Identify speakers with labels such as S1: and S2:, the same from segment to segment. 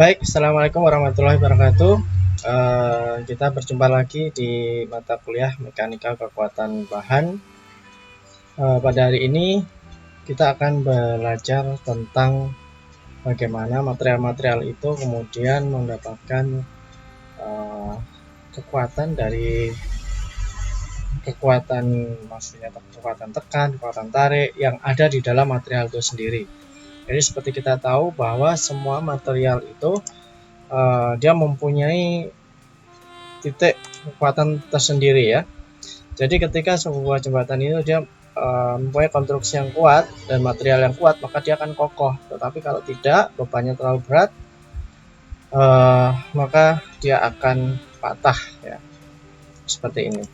S1: Baik, assalamualaikum warahmatullahi wabarakatuh. Kita berjumpa lagi di mata kuliah Mekanika Kekuatan Bahan. Pada hari ini kita akan belajar tentang bagaimana material-material itu kemudian mendapatkan kekuatan dari kekuatan tekan, kekuatan tarik yang ada di dalam material itu sendiri. Jadi seperti kita tahu bahwa semua material itu dia mempunyai titik kekuatan tersendiri ya. Jadi ketika sebuah jembatan itu dia mempunyai konstruksi yang kuat dan material yang kuat, maka dia akan kokoh. Tetapi kalau tidak, bebannya terlalu berat, maka dia akan patah ya. Seperti ini.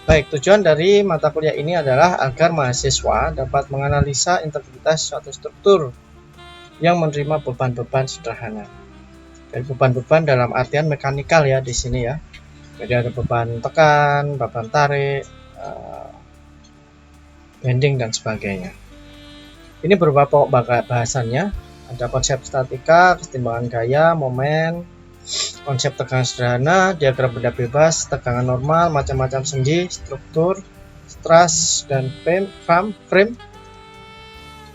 S1: Baik, tujuan dari mata kuliah ini adalah agar mahasiswa dapat menganalisa integritas suatu struktur yang menerima beban-beban sederhana. Dan beban-beban dalam artian mekanikal ya di sini ya. Jadi ada beban tekan, beban tarik, bending dan sebagainya. Ini berupa pokok bahasannya. Ada konsep statika, kesetimbangan gaya, momen, konsep tegangan sederhana, diagram benda bebas, tegangan normal, macam-macam sendi, struktur, stress dan frame,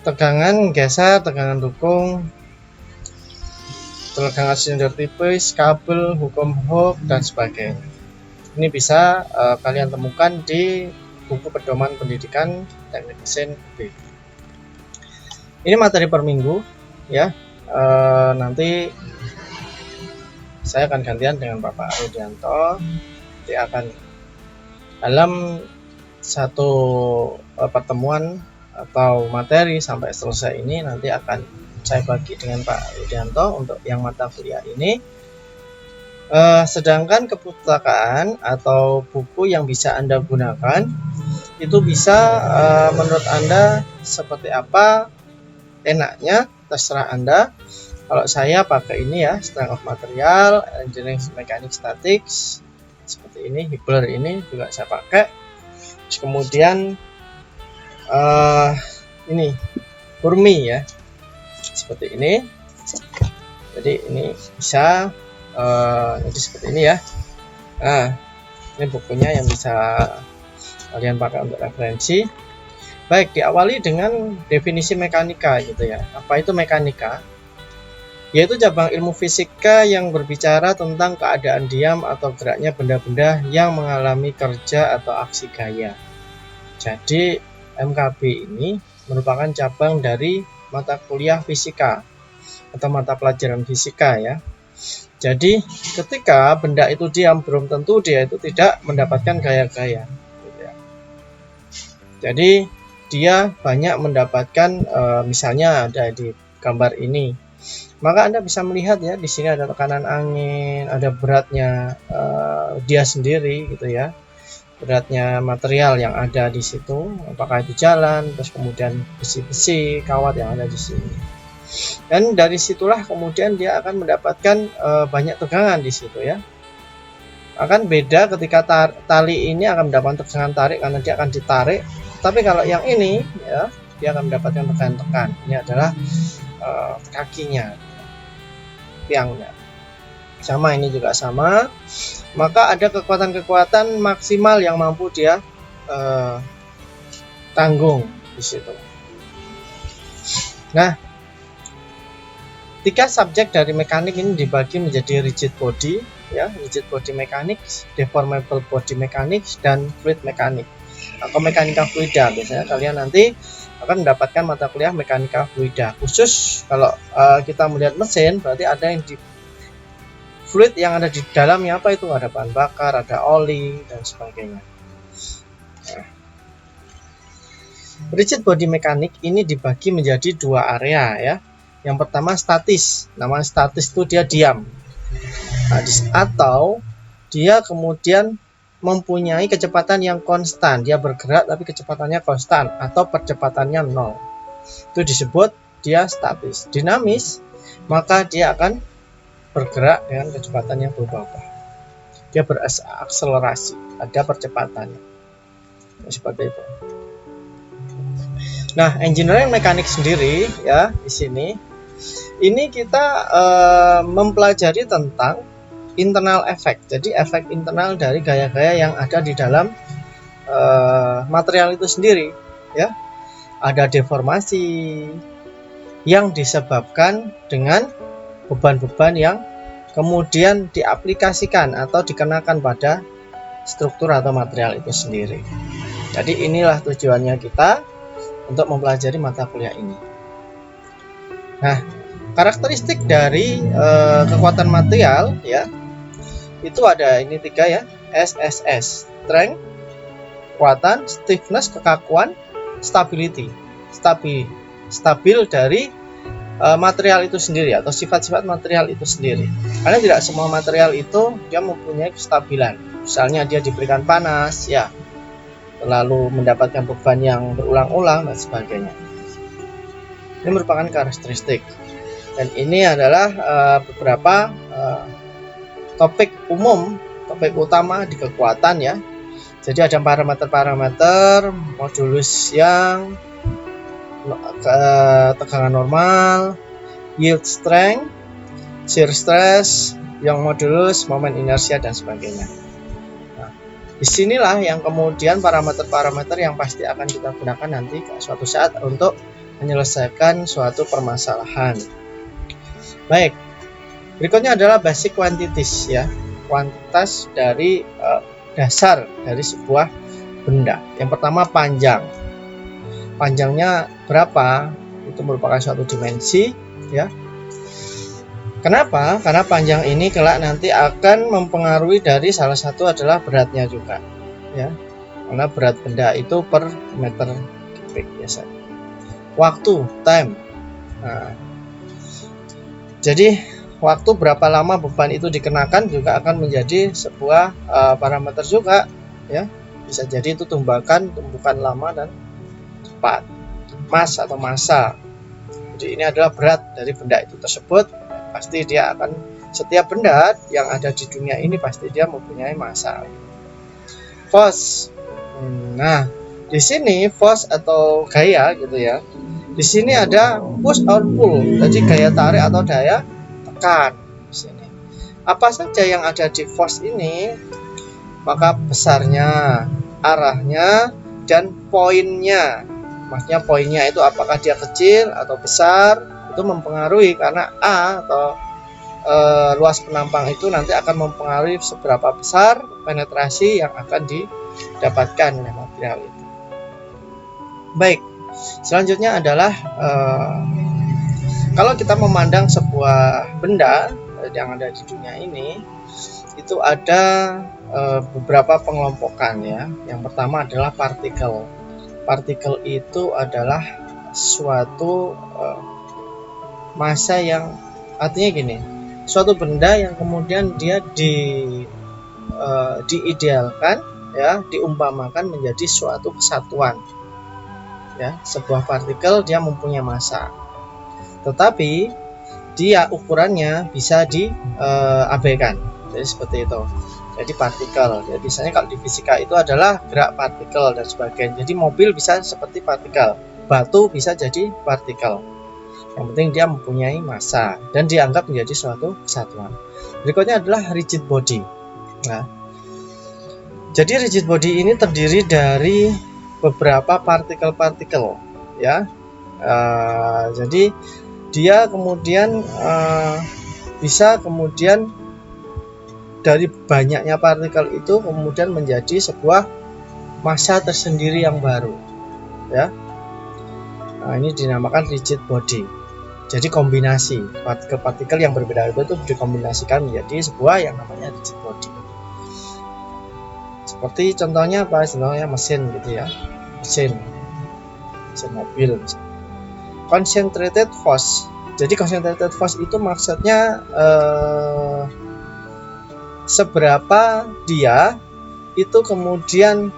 S1: tegangan geser, tegangan dukung, tegangan silinder tipis, kabel, hukum Hooke dan sebagainya. Ini bisa kalian temukan di buku pedoman pendidikan teknik mesin B. Ini materi per minggu ya. Nanti saya akan gantian dengan Bapak Rudianto. Dia akan dalam satu pertemuan atau materi sampai selesai ini nanti akan saya bagi dengan Pak Rudianto untuk yang mata kuliah ini. Sedangkan kepustakaan atau buku yang bisa Anda gunakan itu bisa menurut Anda seperti apa enaknya, terserah Anda. Kalau saya pakai ini ya, Strength of Material, Engineering Mechanics Statics, seperti ini, Hibbeler ini juga saya pakai. Terus kemudian ini Burmi ya, seperti ini. Jadi ini bisa jadi seperti ini ya. Nah, ini bukunya yang bisa kalian pakai untuk referensi. Baik, diawali dengan definisi mekanika gitu ya. Apa itu mekanika? Yaitu cabang ilmu fisika yang berbicara tentang keadaan diam atau geraknya benda-benda yang mengalami kerja atau aksi gaya. Jadi MKB ini merupakan cabang dari mata kuliah fisika atau mata pelajaran fisika ya. Jadi ketika benda itu diam, belum tentu dia itu tidak mendapatkan gaya-gaya gitu ya. Jadi dia banyak mendapatkan misalnya ada di gambar ini. Maka Anda bisa melihat ya, di sini ada tekanan angin, ada beratnya dia sendiri gitu ya. Beratnya material yang ada di situ, apakah itu jalan, terus kemudian besi-besi, kawat yang ada di sini. Dan dari situlah kemudian dia akan mendapatkan banyak tegangan di situ ya. Akan beda ketika tali ini akan mendapatkan tegangan tarik karena dia akan ditarik. Tapi kalau yang ini ya, dia akan mendapatkan tegangan tekan. Ini adalah kakinya, tiangnya. Sama, ini juga sama. Maka ada kekuatan-kekuatan maksimal yang mampu dia tanggung di situ. Nah, 3 subjek dari mekanik ini dibagi menjadi rigid body ya, rigid body mechanics, deformable body mechanics, dan fluid mechanics atau mekanika fluida. Biasanya kalian nanti akan mendapatkan mata kuliah mekanika fluida. Khusus kalau kita melihat mesin, berarti ada yang di fluid yang ada di dalamnya apa itu? Ada bahan bakar, ada oli dan sebagainya. Nah, rigid body mekanik ini dibagi menjadi 2 area ya. Yang pertama statis. Namanya statis itu dia diam. Nah, atau dia kemudian mempunyai kecepatan yang konstan. Dia bergerak tapi kecepatannya konstan atau percepatannya 0. Itu disebut dia statis. Dinamis, maka dia akan bergerak dengan kecepatan yang berubah-ubah. Dia berakselerasi, ada percepatannya. Seperti itu. Nah, engineering mekanik sendiri ya di sini Ini kita mempelajari tentang internal effect. Jadi efek internal dari gaya-gaya yang ada di dalam material itu sendiri, ya. Ada deformasi yang disebabkan dengan beban-beban yang kemudian diaplikasikan atau dikenakan pada struktur atau material itu sendiri. Jadi inilah tujuannya kita untuk mempelajari mata kuliah ini. Nah, karakteristik dari kekuatan material, ya, itu ada ini 3 ya, SSS, strength, kekuatan, stiffness, kekakuan, stability, stabil dari material itu sendiri atau sifat-sifat material itu sendiri. Karena tidak semua material itu dia mempunyai kestabilan. Misalnya dia diberikan panas, ya, lalu mendapatkan beban yang berulang-ulang dan sebagainya. Ini merupakan karakteristik. Dan ini adalah beberapa topik umum, topik utama di kekuatan, ya. Jadi ada parameter-parameter, modulus yang tegangan normal, yield strength, shear stress, Young modulus, momen inersia dan sebagainya. Nah, disinilah yang kemudian parameter-parameter yang pasti akan kita gunakan nanti suatu saat untuk menyelesaikan suatu permasalahan. Baik, berikutnya adalah basic quantities, ya, kuantitas dari dasar dari sebuah benda. Yang pertama panjang. Panjangnya berapa? Itu merupakan suatu dimensi, ya. Kenapa? Karena panjang ini kelak nanti akan mempengaruhi dari salah satu adalah beratnya juga, ya. Karena berat benda itu per meter kubik biasanya. Waktu, time. Nah, jadi waktu berapa lama beban itu dikenakan juga akan menjadi sebuah parameter juga, ya. Bisa jadi itu tumbukan lama dan cepat. Mass atau massa. Jadi ini adalah berat dari benda itu tersebut. Pasti dia akan, setiap benda yang ada di dunia ini pasti dia mempunyai massa. Force. Nah, di sini force atau gaya gitu ya. Di sini ada push or pull. Jadi gaya tarik atau daya tekan di sini. Apa saja yang ada di force ini, maka besarnya, arahnya, dan poinnya. Maksudnya poinnya itu apakah dia kecil atau besar, itu mempengaruhi karena A atau luas penampang itu nanti akan mempengaruhi seberapa besar penetrasi yang akan didapatkan oleh material itu. Baik, selanjutnya adalah kalau kita memandang sebuah benda yang ada di dunia ini, itu ada beberapa pengelompokan, ya. Yang pertama adalah partikel. Partikel itu adalah suatu massa yang artinya gini, suatu benda yang kemudian dia diidealkan, ya, diumpamakan menjadi suatu kesatuan, ya. Sebuah partikel dia mempunyai massa, tetapi dia ukurannya bisa diabaikan. Jadi seperti itu. Jadi partikel. Jadi biasanya kalau di fisika itu adalah gerak partikel dan sebagainya. Jadi mobil bisa seperti partikel, batu bisa jadi partikel. Yang penting dia mempunyai massa dan dianggap menjadi suatu kesatuan. Berikutnya adalah rigid body. Nah, jadi rigid body ini terdiri dari beberapa partikel-partikel, ya. Jadi dia kemudian bisa kemudian dari banyaknya partikel itu kemudian menjadi sebuah massa tersendiri yang baru, ya. Nah, ini dinamakan rigid body. Jadi kombinasi partikel-partikel yang berbeda-beda itu dikombinasikan menjadi sebuah yang namanya rigid body. Seperti contohnya apa? Contohnya mesin gitu, ya. Mesin mobil. Concentrated force. Jadi concentrated force itu maksudnya seberapa dia itu kemudian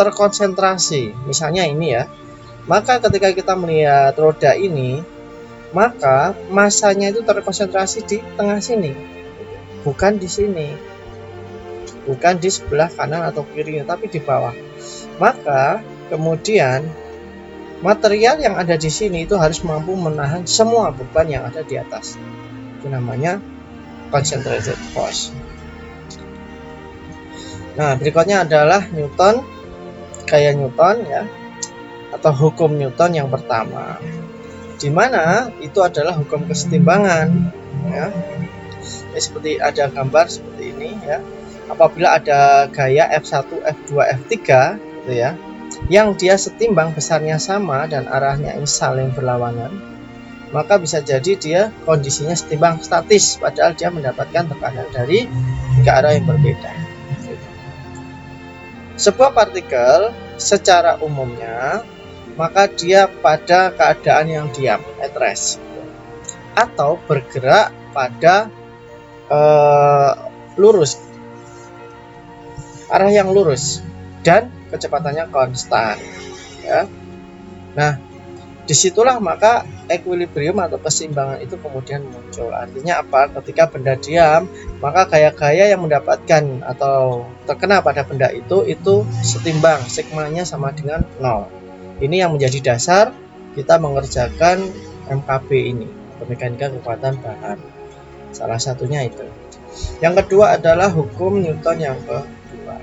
S1: terkonsentrasi. Misalnya ini, ya. Maka ketika kita melihat roda ini, maka massanya itu terkonsentrasi di tengah sini, bukan di sini, bukan di sebelah kanan atau kirinya, tapi di bawah. Maka kemudian material yang ada di sini itu harus mampu menahan semua beban yang ada di atas. Itu namanya concentrated force. Nah, berikutnya adalah Newton, gaya Newton ya, atau hukum Newton yang pertama, di mana itu adalah hukum kesetimbangan ya. Seperti ada gambar seperti ini ya. Apabila ada gaya F1, F2, F3 gitu ya, yang dia setimbang besarnya sama dan arahnya ini saling berlawanan, maka bisa jadi dia kondisinya setimbang statis, padahal dia mendapatkan tekanan dari tiga arah yang berbeda. Sebuah partikel secara umumnya maka dia pada keadaan yang diam, at rest, atau bergerak pada lurus, arah yang lurus, dan kecepatannya konstan ya. Nah, disitulah maka equilibrium atau keseimbangan itu kemudian muncul. Artinya apa? Ketika benda diam, maka gaya-gaya yang mendapatkan atau terkena pada benda itu setimbang, sigmanya sama dengan 0. Ini yang menjadi dasar kita mengerjakan MKB ini, mekanika kekuatan bahan. Salah satunya itu. Yang kedua adalah hukum Newton yang kedua,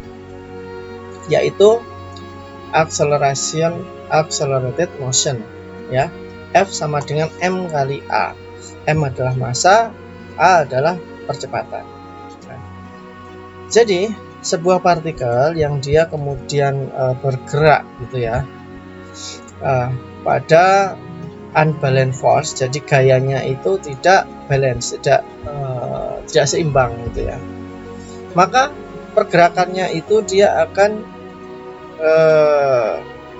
S1: yaitu accelerated motion ya. F sama dengan M kali A. M adalah massa, A adalah percepatan. Nah, jadi sebuah partikel yang dia kemudian bergerak gitu ya, pada unbalanced force, jadi gayanya itu tidak balance, tidak seimbang gitu ya, maka pergerakannya itu dia akan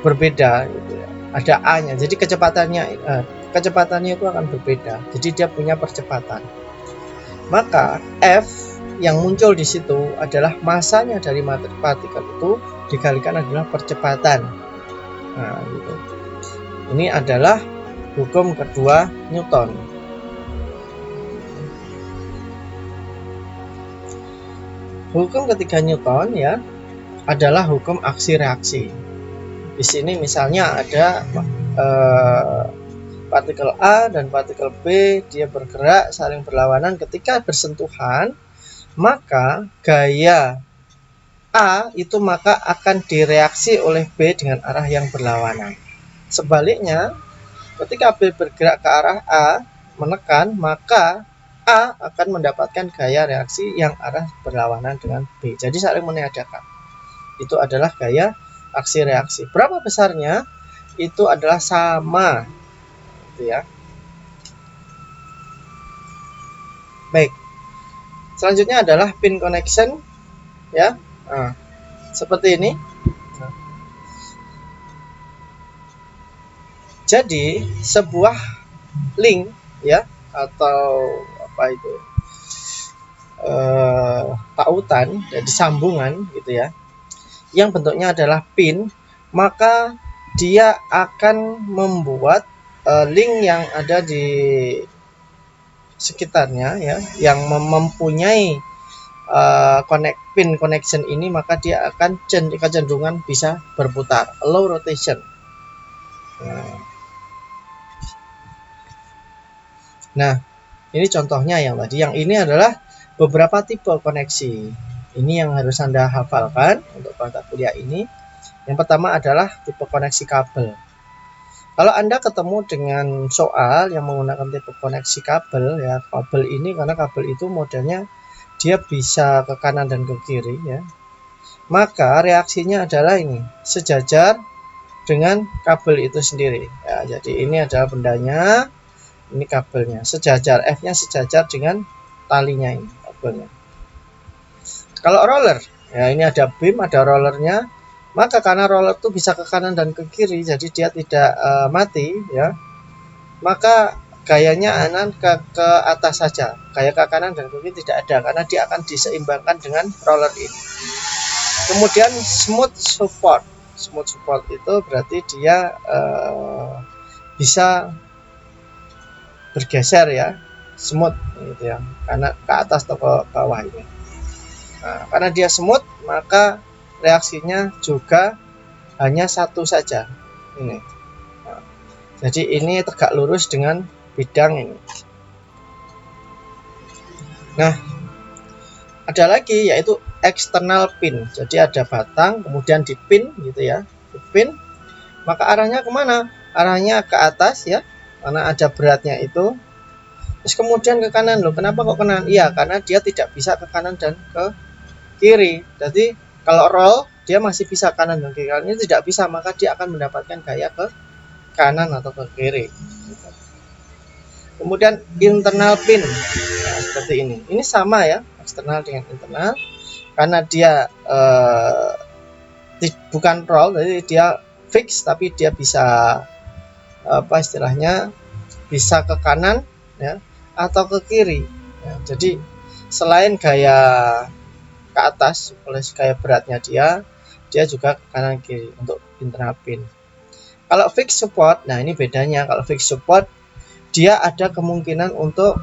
S1: berbeda gitu ya. Ada A-nya, jadi kecepatannya itu akan berbeda. Jadi dia punya percepatan. Maka F yang muncul di situ adalah masanya dari partikel itu dikalikan adalah percepatan. Nah, gitu. Ini adalah hukum kedua Newton. Hukum ketiga Newton ya adalah hukum aksi reaksi. Di sini misalnya ada partikel A dan partikel B, dia bergerak saling berlawanan. Ketika bersentuhan, maka gaya A itu maka akan direaksi oleh B dengan arah yang berlawanan. Sebaliknya, ketika B bergerak ke arah A menekan, maka A akan mendapatkan gaya reaksi yang arah berlawanan dengan B. Jadi saling meniadakan. Itu adalah gaya aksi reaksi. Berapa besarnya? Itu adalah sama gitu ya. Baik. Selanjutnya adalah pin connection ya. Nah, seperti ini. Nah. Jadi sebuah link ya, atau apa itu, tautan, jadi sambungan gitu ya, yang bentuknya adalah pin, maka dia akan membuat link yang ada di sekitarnya ya, yang mempunyai pin connection ini, maka dia akan kecenderungan bisa berputar, allow rotation. Nah, ini contohnya yang tadi. Yang ini adalah beberapa tipe koneksi. Ini yang harus Anda hafalkan untuk mata kuliah ini. Yang pertama adalah tipe koneksi kabel. Kalau Anda ketemu dengan soal yang menggunakan tipe koneksi kabel ya, kabel ini, karena kabel itu modelnya dia bisa ke kanan dan ke kiri ya, maka reaksinya adalah ini, sejajar dengan kabel itu sendiri ya. Jadi ini adalah bendanya, ini kabelnya, sejajar, F-nya sejajar dengan talinya ini, kabelnya. Kalau roller, ya ini ada beam, ada rollernya, maka karena roller itu bisa ke kanan dan ke kiri, jadi dia tidak mati ya, maka gayanya akan ke atas saja, gaya ke kanan dan ke kiri tidak ada, karena dia akan diseimbangkan dengan roller ini. Kemudian smooth support itu berarti dia bisa bergeser ya, smooth gitu ya, karena ke atas atau ke bawah ini. Nah, karena dia smooth, maka reaksinya juga hanya satu saja ini. Nah, Jadi ini tegak lurus dengan bidang ini. Nah, ada lagi yaitu external pin. Jadi ada batang, kemudian dipin gitu ya, dipin. Maka arahnya kemana? Arahnya ke atas ya, karena ada beratnya itu. Terus kemudian ke kanan loh. Kenapa kok kanan? Iya, karena dia tidak bisa ke kanan dan ke kiri. Jadi kalau roll dia masih bisa kanan dan kiri. Kalau ini tidak bisa, maka dia akan mendapatkan gaya ke kanan atau ke kiri. Kemudian internal pin, nah, seperti ini. Ini sama ya, eksternal dengan internal, karena dia bukan roll, jadi dia fix, tapi dia bisa apa istilahnya, bisa ke kanan ya atau ke kiri. Ya, jadi selain gaya ke atas oleh gaya beratnya dia juga ke kanan kiri untuk internal pin. Kalau fix support, nah ini bedanya. Kalau fix support dia ada kemungkinan untuk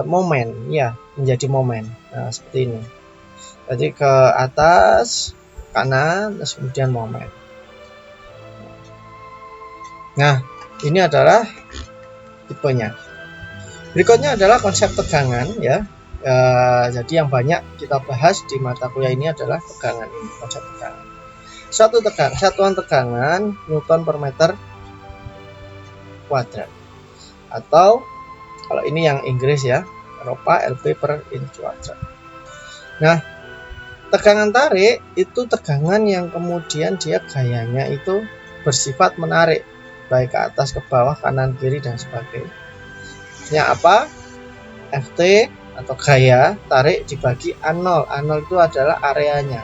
S1: momen ya, menjadi momen. Nah, seperti ini. Jadi ke atas, kanan, terus kemudian momen. Nah, ini adalah tipenya. Berikutnya adalah konsep tegangan ya. Jadi yang banyak kita bahas di mata kuliah ini adalah tegangan ini, konsep tegangan. Satuan tegangan Newton per meter kuadrat, atau kalau ini yang Inggris ya, Eropa, lb per inch kuadrat. Nah, tegangan tarik itu tegangan yang kemudian dia gayanya itu bersifat menarik, baik ke atas, ke bawah, kanan, kiri, dan sebagainya. Apa? Ft atau gaya tarik dibagi A0. A0 itu adalah areanya,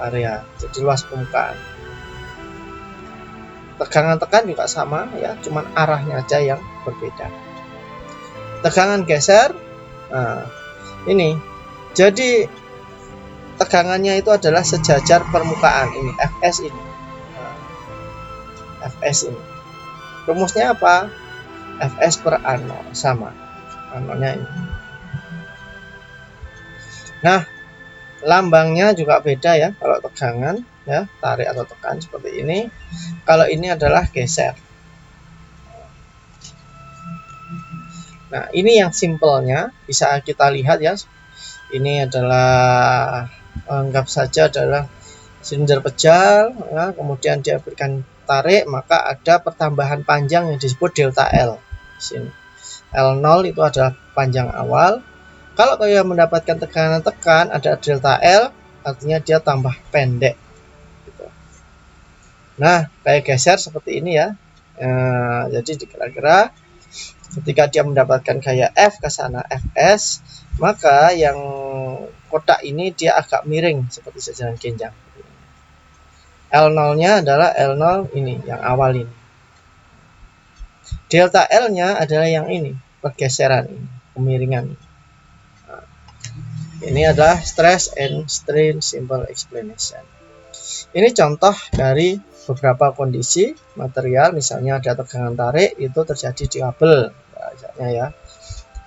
S1: area, jadi luas permukaan. Tegangan tekan juga sama ya, cuman arahnya aja yang berbeda. Tegangan geser, nah ini, jadi tegangannya itu adalah sejajar permukaan ini, Fs ini. Nah, Fs ini. Rumusnya apa? Fs per A0 sama. A0-nya ini. Nah, lambangnya juga beda ya. Kalau tegangan ya, tarik atau tekan seperti ini. Kalau ini adalah geser. Nah, ini yang simpelnya bisa kita lihat ya. Ini adalah, anggap saja adalah silinder pejal ya, kemudian dia berikan tarik, maka ada pertambahan panjang yang disebut delta L di sini. L0 itu adalah panjang awal. Kalau kalian mendapatkan tekanan tekan, ada delta L, artinya dia tambah pendek gitu. Nah, kayak geser seperti ini ya. Jadi kira-kira ketika dia mendapatkan gaya F ke sana, Fs, maka yang kotak ini dia agak miring seperti sejalan genjang. L0-nya adalah L0 ini, yang awal ini. Delta L-nya adalah yang ini, pergeseran ini, kemiringan. Nah, ini adalah stress and strain simple explanation. Ini contoh dari beberapa kondisi material, misalnya ada tegangan tarik itu terjadi di kabel, misalnya ya.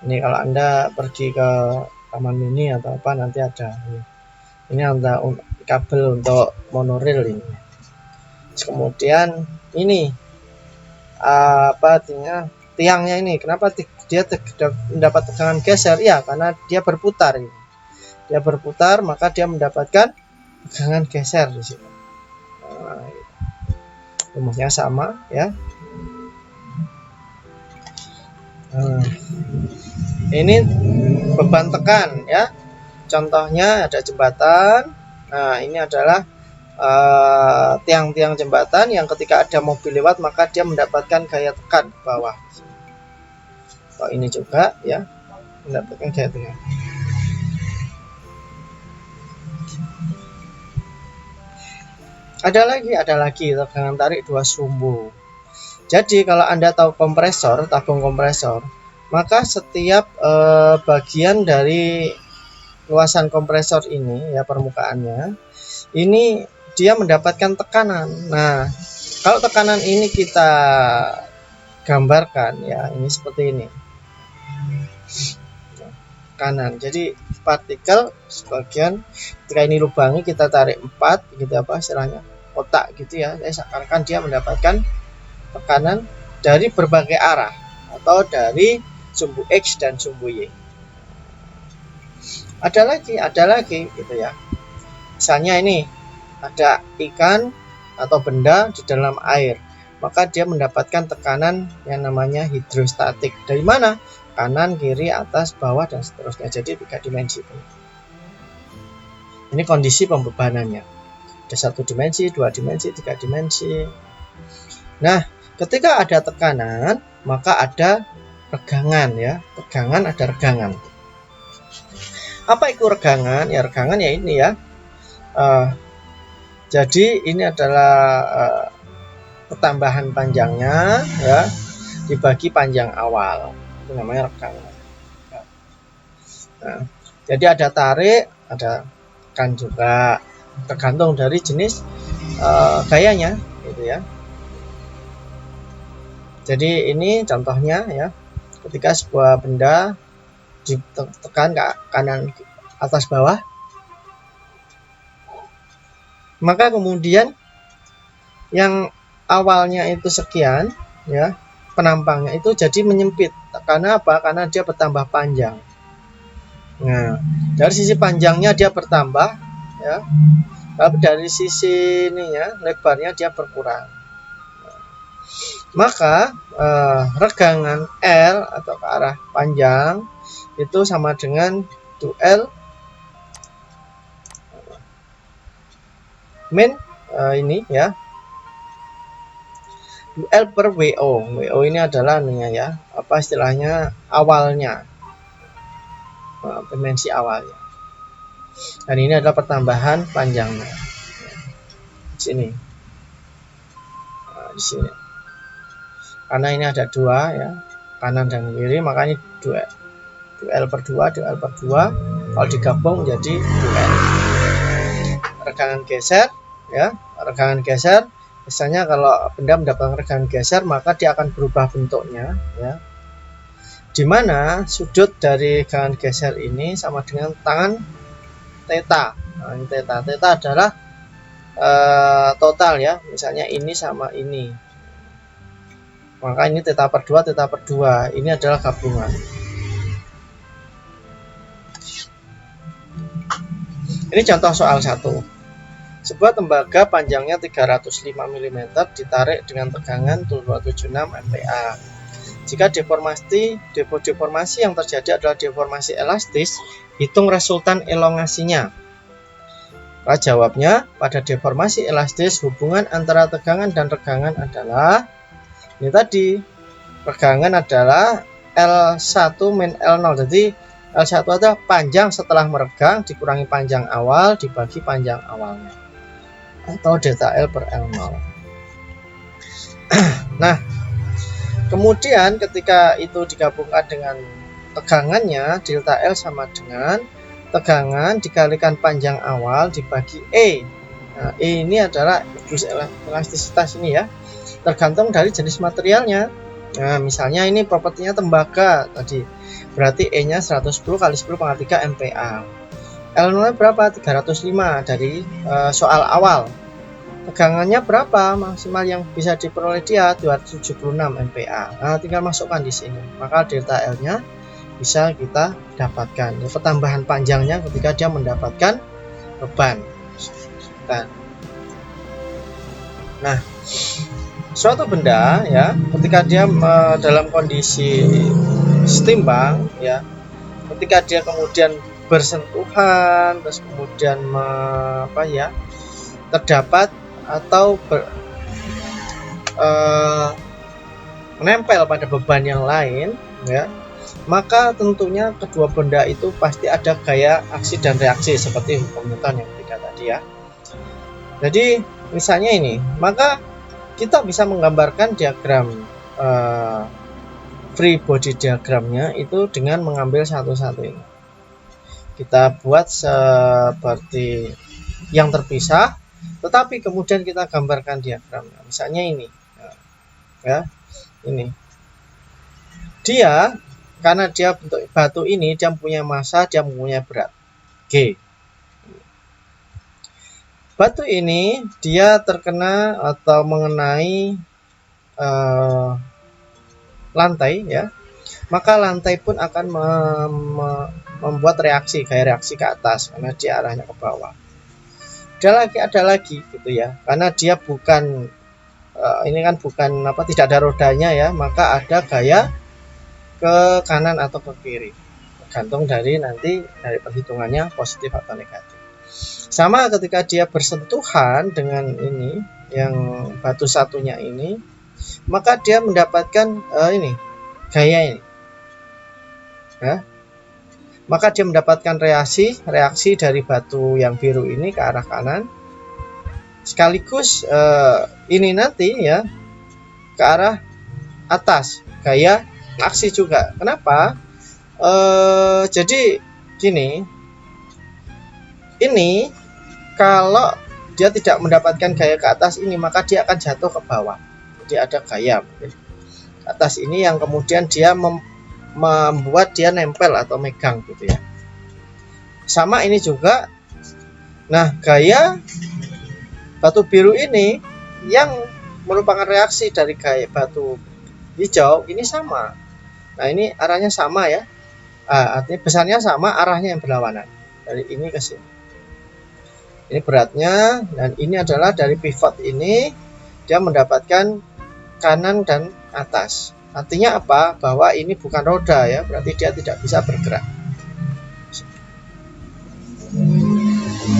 S1: Ini kalau Anda pergi ke Taman Mini atau apa, nanti ada ini ada kabel untuk monorail ini. Terus kemudian ini apa artinya, tiangnya ini, kenapa dia mendapat tegangan geser? Ya, karena dia berputar ini. Dia berputar, maka dia mendapatkan tegangan geser di sini. Nah, rumusnya sama ya. Ini beban tekan ya. Contohnya ada jembatan. Nah, ini adalah tiang-tiang jembatan yang ketika ada mobil lewat maka dia mendapatkan gaya tekan ke bawah. Oh, ini juga ya, mendapatkan gaya tekan. Ada lagi tegangan tarik dua sumbu. Jadi kalau Anda tahu kompresor, tabung kompresor, maka setiap bagian dari luasan kompresor ini ya, permukaannya ini dia mendapatkan tekanan. Nah, kalau tekanan ini kita gambarkan ya, ini seperti ini. Tekanan. Jadi partikel sebagian ketika ini lubangi kita tarik 4 gitu, apa istilahnya, kotak gitu ya. Seakan-akan dia mendapatkan tekanan dari berbagai arah atau dari sumbu X dan sumbu Y. Ada lagi gitu ya. Misalnya ini ada ikan atau benda di dalam air, maka dia mendapatkan tekanan yang namanya hidrostatik. Dari mana? Kanan, kiri, atas, bawah, dan seterusnya. Jadi 3 dimensi. Ini kondisi pembebanannya. Ada 1 dimensi, 2 dimensi, 3 dimensi. Nah, ketika ada tekanan, maka ada regangan ya. Tegangan ada regangan. Apa itu regangan? Ya regangan ya ini ya. Jadi ini adalah pertambahan panjangnya ya dibagi panjang awal. Itu namanya regangan. Nah, jadi ada tarik, ada tekan juga, tergantung dari jenis gayanya gitu ya. Jadi ini contohnya ya, ketika sebuah benda ditekan ke kanan atas bawah, maka kemudian yang awalnya itu sekian ya, penampangnya itu jadi menyempit. Karena apa? Karena dia bertambah panjang. Nah, dari sisi panjangnya dia bertambah ya, tapi dari sisi ini ya, lebarnya dia berkurang. Maka regangan L atau ke arah panjang itu sama dengan duel min ini ya, duel per WO. WO ini adalah ya, apa istilahnya, awalnya, dimensi awalnya. Dan ini adalah pertambahan panjangnya. Di sini. Nah, di sini. Karena ini ada 2 ya, kanan dan kiri, makanya duel. Duel per 2, duel per 2. Kalau digabung menjadi duel. Regangan geser ya, regangan geser. Misalnya kalau benda mendapatkan regangan geser, maka dia akan berubah bentuknya ya. Dimana sudut dari regangan geser ini sama dengan tangan theta. Nah, ini theta. Theta adalah total ya. Misalnya ini sama ini. Maka ini theta per 2, theta per 2. Ini adalah gabungan. Ini contoh soal 1. Sebuah tembaga panjangnya 305 mm ditarik dengan tegangan 276 MPa. Jika deformasi yang terjadi adalah deformasi elastis, hitung resultan elongasinya. Nah, jawabnya, pada deformasi elastis hubungan antara tegangan dan regangan adalah ini tadi. Regangan adalah L1 min L0. Jadi L1 adalah panjang setelah meregang dikurangi panjang awal dibagi panjang awalnya, atau delta L per L0. Nah, kemudian ketika itu digabungkan dengan tegangannya, delta L sama dengan tegangan dikalikan panjang awal dibagi E. Nah, E ini adalah elastisitas ini ya, tergantung dari jenis materialnya. Nah, misalnya ini propertinya tembaga tadi, berarti E-nya 110 kali 10 pangkat 3 MPa. L0 berapa? 305 dari soal awal. Tegangannya berapa maksimal yang bisa diperoleh dia? 276 MPa. Nah, tinggal masukkan di sini. Maka delta L-nya bisa kita dapatkan. Pertambahan panjangnya ketika dia mendapatkan beban. Nah, suatu benda ya, ketika dia dalam kondisi setimbang ya, ketika dia kemudian bersentuhan, terus kemudian terdapat atau menempel pada beban yang lain ya, maka tentunya kedua benda itu pasti ada gaya aksi dan reaksi seperti hukum Newton yang ketiga tadi ya. Jadi misalnya ini, maka kita bisa menggambarkan diagram free body diagramnya itu dengan mengambil satu-satu ini. Kita buat seperti yang terpisah, tetapi kemudian kita gambarkan diagramnya. Misalnya ini, ya, ini. Dia, karena dia bentuk batu ini, dia mempunyai massa, dia mempunyai berat G. Batu ini dia terkena atau mengenai lantai ya, maka lantai pun akan membuat reaksi, kayak reaksi ke atas karena dia arahnya ke bawah. Ada lagi gitu ya, karena dia bukan ini kan bukan apa, tidak ada rodanya ya, maka ada gaya ke kanan atau ke kiri, tergantung dari nanti dari perhitungannya positif atau negatif. Sama ketika dia bersentuhan dengan ini yang batu satunya ini, maka dia mendapatkan ini gaya ini ya, maka dia mendapatkan reaksi dari batu yang biru ini ke arah kanan, sekaligus ini nanti ya ke arah atas, gaya aksi juga. Kenapa? Jadi gini, ini kalau dia tidak mendapatkan gaya ke atas ini, maka dia akan jatuh ke bawah. Jadi ada gaya atas ini yang kemudian dia membuat dia nempel atau megang gitu ya. Sama ini juga. Nah, gaya batu biru ini yang merupakan reaksi dari gaya batu hijau ini sama. Nah, ini arahnya sama ya. Artinya besarnya sama, arahnya yang berlawanan dari ini ke sini. Ini beratnya, dan ini adalah dari pivot ini dia mendapatkan kanan dan atas. Artinya apa? Bahwa ini bukan roda ya, berarti dia tidak bisa bergerak.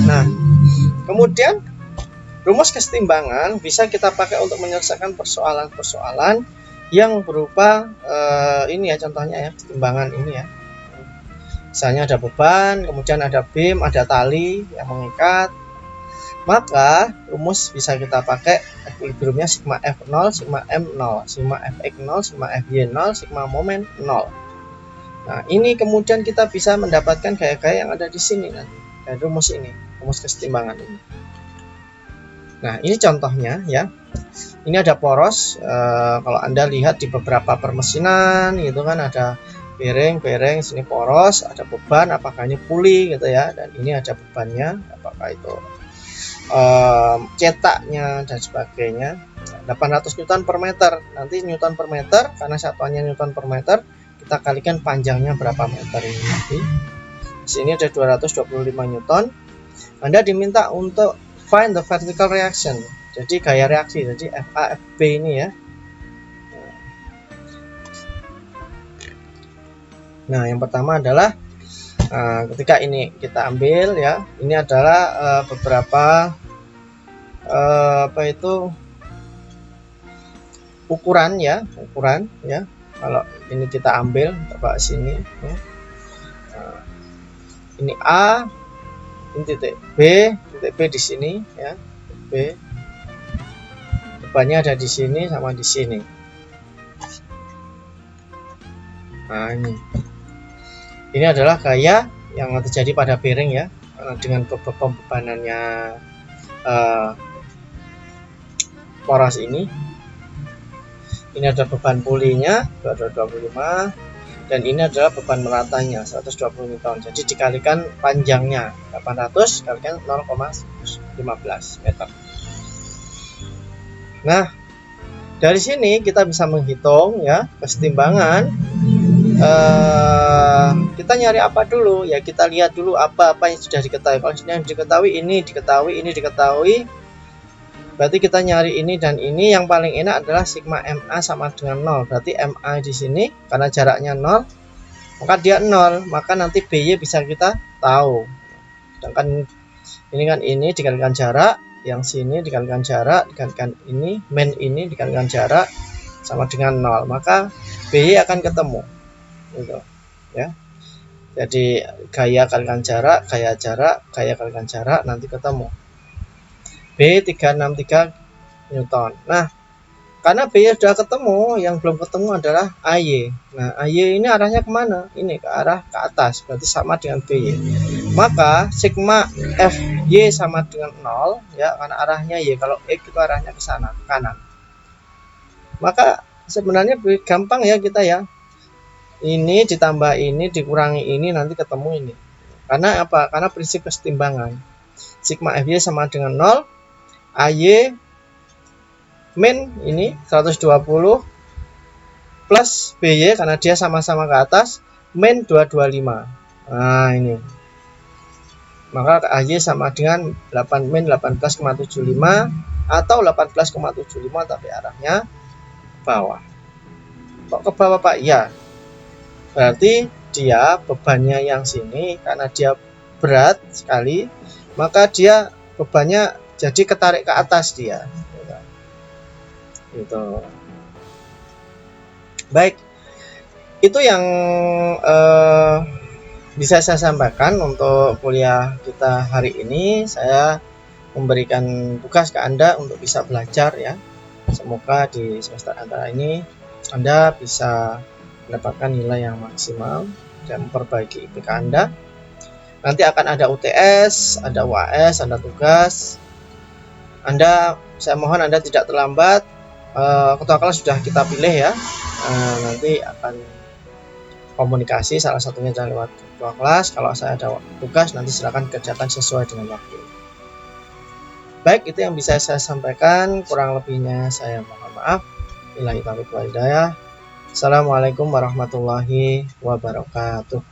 S1: Nah, kemudian rumus kesetimbangan bisa kita pakai untuk menyelesaikan persoalan-persoalan yang berupa ini ya, contohnya ya, kesetimbangan ini ya. Misalnya ada beban, kemudian ada beam, ada tali yang mengikat. Maka rumus bisa kita pakai equilibriumnya sigma F0, sigma M 0, sigma Fx 0, sigma Fy 0, sigma moment 0. Nah, ini kemudian kita bisa mendapatkan gaya-gaya yang ada di sini nanti dari rumus ini, rumus kesetimbangan ini. Nah, ini contohnya ya. Ini ada poros. Kalau Anda lihat di beberapa permesinan gitu kan, ada bearing sini poros, ada beban, apakah ini puli gitu ya, dan ini ada bebannya, apakah itu cetaknya dan sebagainya. 800 Newton per meter, nanti Newton per meter karena satuannya Newton per meter, kita kalikan panjangnya berapa meter ini nanti. Di sini ada 225 Newton. Anda diminta untuk find the vertical reaction, jadi gaya reaksi, jadi FA FB ini ya. Nah, yang pertama adalah ketika ini kita ambil ya, ini adalah beberapa ukuran ya. Kalau ini kita ambil, coba sini ya. Ini A, ini titik B di sini ya, B. Bebannya ada di sini sama di sini. Nah, ini adalah gaya yang terjadi pada bearing ya, dengan bebanannya poros ini. Ini ada beban pulinya 225, dan ini adalah beban meratanya 120 Newton. Jadi dikalikan panjangnya 800 kalikan 0,15 meter. Nah, dari sini kita bisa menghitung ya kesetimbangan. Kita nyari apa dulu ya, kita lihat dulu apa yang sudah diketahui. Kalau yang diketahui ini diketahui, berarti kita nyari ini dan ini. Yang paling enak adalah sigma MA sama dengan 0. Berarti MA di sini karena jaraknya 0, maka dia 0, maka nanti BY bisa kita tahu. Sedangkan ini kan ini dikalikan jarak, yang sini dikalikan jarak, dikalikan ini main ini dikalikan jarak sama dengan 0, maka BY akan ketemu gitu ya. Jadi gaya kalikan jarak, gaya kalikan jarak, nanti ketemu B363 Newton. Nah, karena B sudah ketemu, yang belum ketemu adalah AY. Nah, AY ini arahnya kemana? Ini ke arah ke atas, berarti sama dengan BY. Maka sigma FY sama dengan 0 ya, karena arahnya Y. Kalau X itu arahnya ke sana, ke kanan. Maka sebenarnya gampang ya kita ya. Ini ditambah ini dikurangi ini, nanti ketemu ini. Karena apa? Karena prinsip kesetimbangan. Sigma FY sama dengan 0, AY min ini 120 plus BY karena dia sama-sama ke atas min 225. Nah ini, maka AY sama dengan 8 min 18,75 atau 18,75 tapi arahnya bawah. Kok ke bawah Pak? Ya, berarti dia bebannya yang sini karena dia berat sekali, maka dia bebannya jadi ketarik ke atas dia. Gitu. Baik, itu yang bisa saya sampaikan untuk kuliah kita hari ini. Saya memberikan tugas ke Anda untuk bisa belajar ya. Semoga di semester antara ini Anda bisa mendapatkan nilai yang maksimal dan memperbaiki IPK Anda. Nanti akan ada UTS, ada UAS, ada tugas. Saya mohon Anda tidak terlambat. Ketua kelas sudah kita pilih ya. Nanti akan komunikasi, salah satunya jangan lewat ketua kelas. Kalau saya ada tugas nanti silakan kerjakan sesuai dengan waktu. Baik, itu yang bisa saya sampaikan. Kurang lebihnya saya mohon maaf. Billahi taufiq wal hidayah. Assalamualaikum warahmatullahi wabarakatuh.